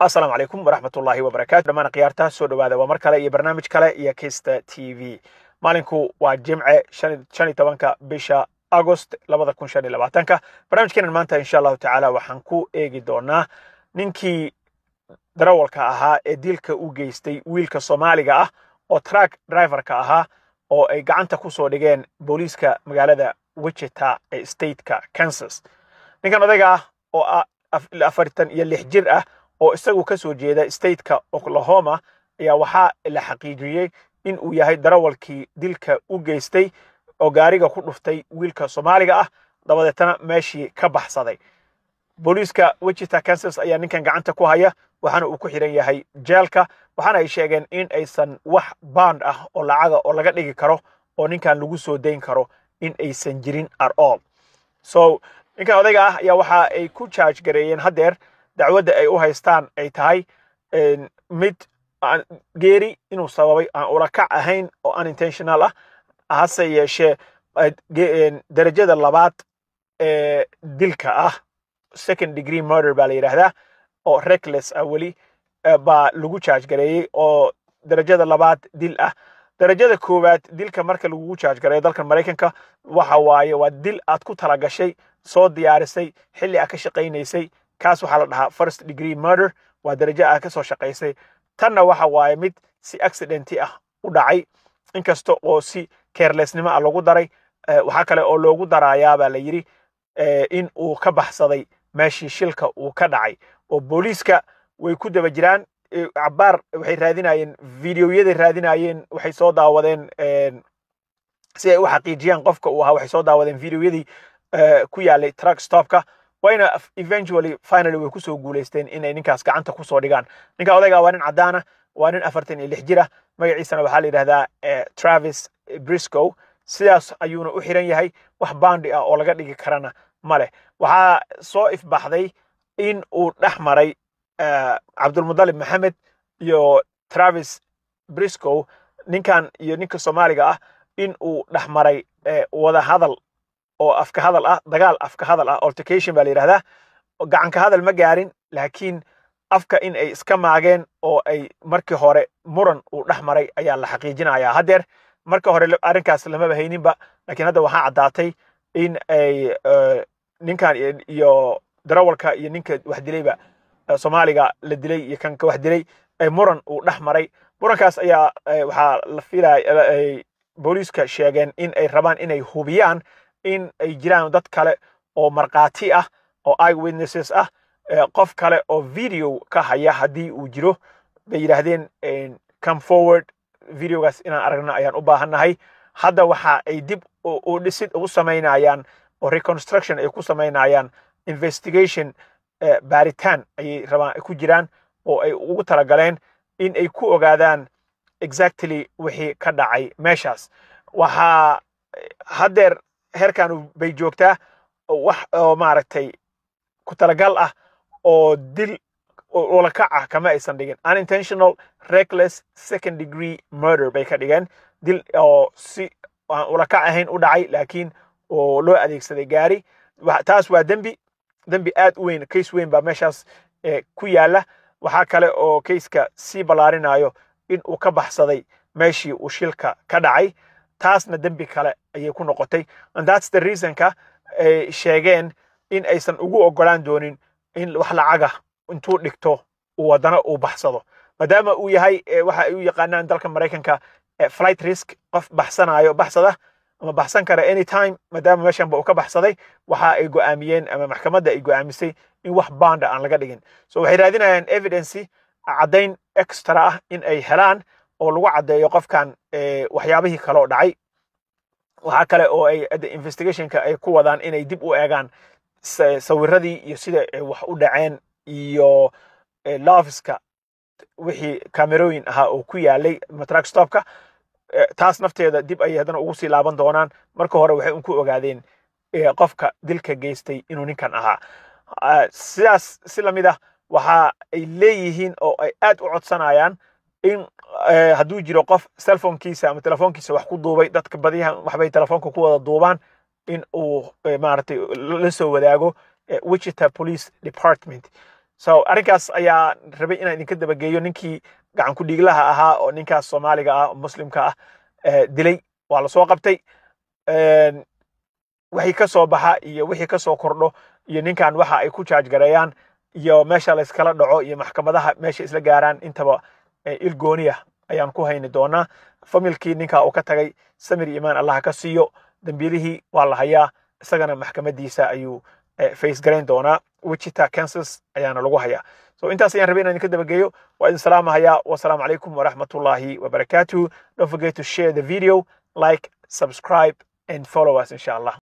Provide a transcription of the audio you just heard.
السلام عليكم ورحمة الله وبركاته. دمان قيارته سو دواده ومركله iyo barnaamij kale iyo Kista TV. Maalinku waa Jimce 15 bisha August 2025. Barnaamijkeena maanta insha Allah taala waxaan ku eegi doonaa ninkii darawalka ahaa ee dilka u geystay wiilka Soomaaliga ah oo truck driver-ka ahaa oo ay gacanta ku soo dhigeen booliiska magaalada Wichita ee state-ka Kansas. Ninkan odayga ah oo 46 jir ah oo isagu ka soo jeeda state-ka Oklahoma ayaa waxa la xaqiijiyay in uu yahay darawalkii dilka u geystay oo gaariga ku dhuftay wiilka Soomaaliga ah dabadeetana meeshii ka baxsaday. Booliiska Wichita Kansas ayaa ninkan gacanta ku haya waxaana uu ku xiran yahay jeelka waxaana ay sheegeen in aysan wax band ah oo lacaga oo laga dhigi karo oo ninkan lagu soo deyn karo in aysan jirin at all. So ninkan odayga ah ayaa waxa ay ku charge gareeyeen hadeer dacwadda ay u haystaan ay tahay mid geeri inuu sababay aan ula kac ahayn oo unintentional ah hase yeeshee darajada labaad ee dilka ah second degree murder baa la yiraahdaa oo reckless wali baa lagu charge gareeyay oo darajada labaad dil ah. darajada koowaad dilka marka lagu charge gareeyo dalka Mareykanka waxa waaye waa dil aad ku tala gashay soo diyaarisay xilli aad ka shaqeynaysay kaas waxa la dhahaa first degree murder waa darajo aad ka soo shaqeysay. tanna waxa waaye mid si accident ah u dhacay inkasta oo si carelessnimo ah lagu daray waxa kale oo loogu darayaa baa la yiri in uu ka baxsaday meeshii shilka uu ka dhacay oo booliiska way ku daba jiraan cabaar waxay raadinayeen fiidiyoyada raadinayeen waxay soo daawadeen si ay u xaqiijiyaan qofka uu ahaa waxay soo daawadeen fiidiyoyadii ku yaalay truck stopka wayna eventually finally way ku soo guuleysteen inay ninkaas gacanta ku soo dhigaan. ninka odayga waa nin cadaana waa nin 46 jir ah magaciisana waxa la yiraahdaa Travis Briscoe sidaas ayuuna u xiran yahay wax bandi ah oo laga dhigi karana male. waxa soo ifbaxday in uu dhaxmaray Abdulmudallib Maxamed iyo Travis Briscoe ninkan iyo ninka Soomaaliga ah in uu dhaxmaray wada hadal oo afka hadal ah dagaal afka hadal ah altercation baa la yiraahdaa gacan ka hadal ma gaarin laakiin afka in ay iska maageen oo ay markii hore muran uu dhaxmaray ayaa la xaqiijinayaa hadeer marka hore arrinkaas lama bahayninba laakiin hadda waxa cadaatay in ay ninkan iyo darawalka iyo ninka wax dilayba Soomaaliga la dilay iyo kan ka wax dilay ay muran uu dhaxmaray. murankaas ayaa waxa la filayay booliiska sheegeen in ay rabaan inay hubiyaan in ay jiraan dad kale oo marqaati ah oo eyewitnesses ah qof kale oo video ka haya hadii uu jiro bay yiraahdeen come forward videogaas inaan aragno ayaan u baahanahay. hadda waxa ay dib u dhisid ugu sameynayaan oo reconstruction ay ku sameynayaan investigation baaritaan ay rabaan ku jiraan oo ay ugu talagaleen in ay ku ogaadaan exactly wixii ka dhacay meeshaas. waxa hadeer heerkan bay joogtaa wax oo maaragtay ku talagal ah oo dil oo la kaca kama aysan dhigin unintentional reckless second degree murder bay ka dhigeen dil oo si aan ula kac ahayn u dhacay laakiin oo loo adeegsaday gaari. taas waa dambi aad u weyn case weyn baa meeshaas ku yaala. waxa kale oo case-ka si balaarinayo in uu ka baxsaday meeshii uu shilka ka dhacay taasna dambi kale ayay ku noqotay and that's the reason ka sheegeen in aysan ugu ogolaan doonin in wax lacaga intuu dhigto uu wadana uu baxsado maadaama uu yahay waxa ay u yaqaanaan dalka Mareykanka flight risk qof baxsanayo baxsada ama baxsan kara anytime maadaama meeshan uu ka baxsaday waxa ay go'aamiyeen ama maxkamadda ay go'aamisay in wax band aan laga dhigin. so waxay raadinayaan evidence cadayn extra ah in ay helaan oo lagu cadeeyo qofkan waxyaabihii kale oo dhacay. waxa kale oo ay investigationka ay ku wadaan inay dib u eegaan sawiradii iyo sida wax u dhaceen iyo loveska wixii kamerooyin ahaa oo ku yaalay truck stopka taas nafteeda dib ay hadana ugu sii laaban doonaan. marka hore waxay ku ogaadeen qofka dilka geystay inuu ninkan ahaa. sidaas si lamid ah waxa ay leeyihiin oo ay aad u codsanayaan in hadduu jiro qof cellphone-kiisa ama telefoonkiisa wax ku duubay dadka badiyaha waxbay telefoonka ku wada duubaan in uu maartay la soo wadaago Wichita Police Department so arrinkaas ayaa rabay inaan idinka dabageeyo ninkii gacan ku dhiiglaha ahaa oo ninkaas Soomaaliga ah muslimka ah dilay waa la soo qabtay wixii ka soo baxa iyo wixii ka soo kordho iyo ninkan waxa ay ku charge gareeyaan iyo meesha la iskala dhaco iyo maxkamadaha meesha isla gaaraan intaba ilgooniya ayaan ku hayni doonaa familkii ninka uu ka tagay samir iimaan Allah ka siiyo dambiilihii waa la hayaa isagana maxkamadiisa ayuu face gareyn doonaa Wichita Kansas ayaana lagu hayaa so intaas ayaan rabay inaan idinka dabageeyo waa idin salaamahayaa wassalaamu calaykum waraxmatullaahi wabarakaatuh don't forget to share the video like subscribe and follow us inshallah